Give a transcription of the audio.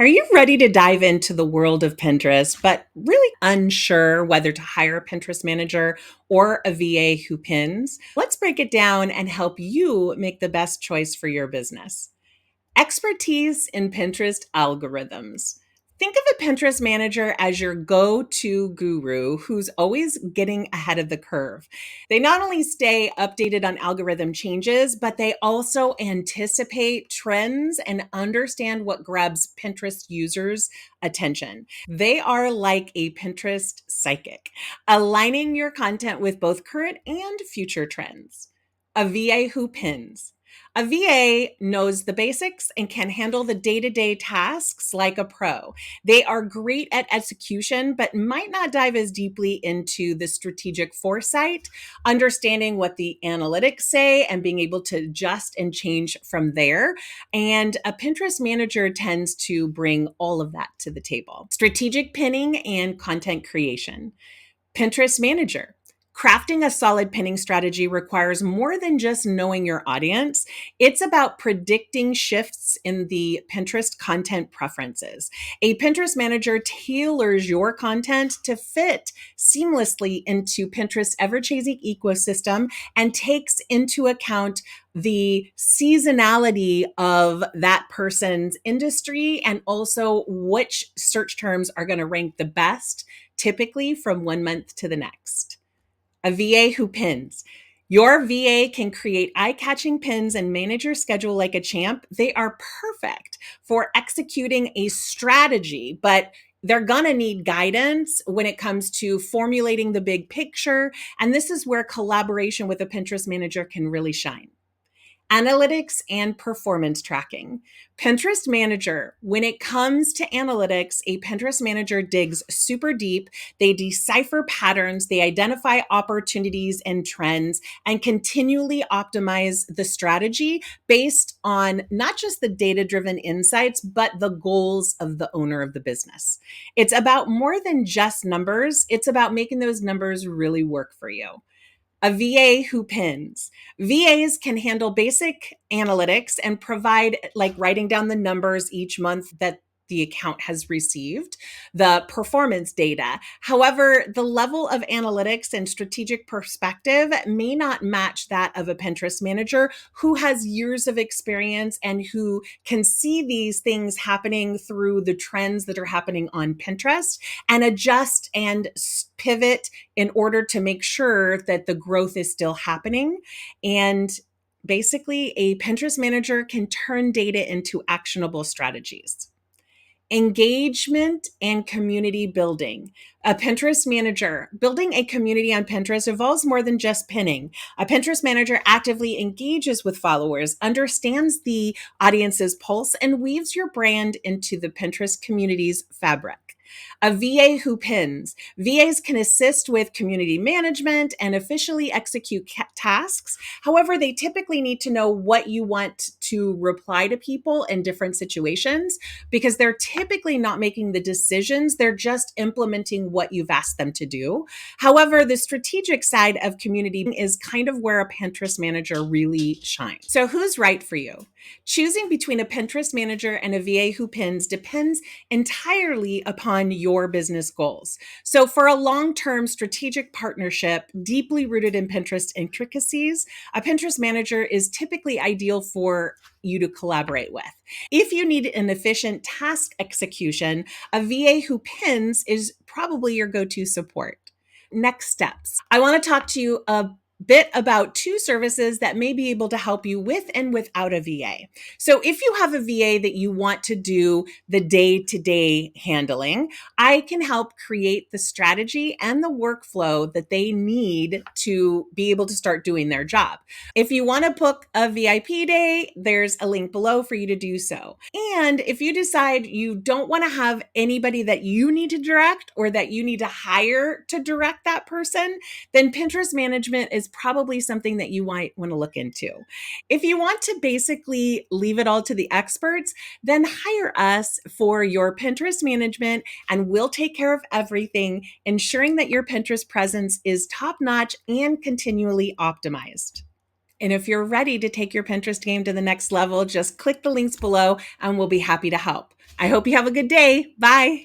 Are you ready to dive into the world of Pinterest, but really unsure whether to hire a Pinterest manager or a VA who pins? Let's break it down and help you make the best choice for your business. Expertise in Pinterest algorithms. Think of a Pinterest manager as your go to guru who's always getting ahead of the curve. They not only stay updated on algorithm changes, but they also anticipate trends and understand what grabs Pinterest users' attention. They are like a Pinterest psychic, aligning your content with both current and future trends. A VA who pins. A VA knows the basics and can handle the day to day tasks like a pro. They are great at execution, but might not dive as deeply into the strategic foresight, understanding what the analytics say and being able to adjust and change from there. And a Pinterest manager tends to bring all of that to the table. Strategic pinning and content creation. Pinterest manager. Crafting a solid pinning strategy requires more than just knowing your audience. It's about predicting shifts in the Pinterest content preferences. A Pinterest manager tailors your content to fit seamlessly into Pinterest's ever-changing ecosystem and takes into account the seasonality of that person's industry and also which search terms are going to rank the best, typically from one month to the next. A VA who pins. Your VA can create eye-catching pins and manage your schedule like a champ. They are perfect for executing a strategy, but they're going to need guidance when it comes to formulating the big picture. And this is where collaboration with a Pinterest manager can really shine. Analytics and performance tracking. Pinterest manager. When it comes to analytics, a Pinterest manager digs super deep. They decipher patterns, they identify opportunities and trends, and continually optimize the strategy based on not just the data driven insights, but the goals of the owner of the business. It's about more than just numbers, it's about making those numbers really work for you. A VA who pins. VAs can handle basic analytics and provide like writing down the numbers each month that the account has received, the performance data. However, the level of analytics and strategic perspective may not match that of a Pinterest manager who has years of experience and who can see these things happening through the trends that are happening on Pinterest and adjust and pivot in order to make sure that the growth is still happening. And basically, a Pinterest manager can turn data into actionable strategies. Engagement and community building. A Pinterest manager. Building a community on Pinterest involves more than just pinning. A Pinterest manager actively engages with followers, understands the audience's pulse, and weaves your brand into the Pinterest community's fabric. A VA who pins. VAs can assist with community management and officially execute tasks. However, they typically need to know what you want to reply to people in different situations because they're typically not making the decisions. They're just implementing what you've asked them to do. However, the strategic side of community is kind of where a Pinterest manager really shines. So who's right for you? Choosing between a Pinterest manager and a VA who pins depends entirely upon your business goals. So for a long-term strategic partnership deeply rooted in Pinterest intricacies, a Pinterest manager is typically ideal for you to collaborate with. If you need an efficient task execution, a VA who pins is probably your go-to support. Next steps. I want to talk to you a bit about two services that may be able to help you with and without a VA. So if you have a VA that you want to do the day-to-day handling, I can help create the strategy and the workflow that they need to be able to start doing their job. If you want to book a VIP day, there's a link below for you to do so. And if you decide you don't want to have anybody that you need to direct or that you need to hire to direct that person, then Pinterest management is probably something that you might want to look into. If you want to basically leave it all to the experts, then hire us for your Pinterest management and we'll take care of everything, ensuring that your Pinterest presence is top-notch and continually optimized. And if you're ready to take your Pinterest game to the next level, just click the links below and we'll be happy to help. I hope you have a good day. Bye.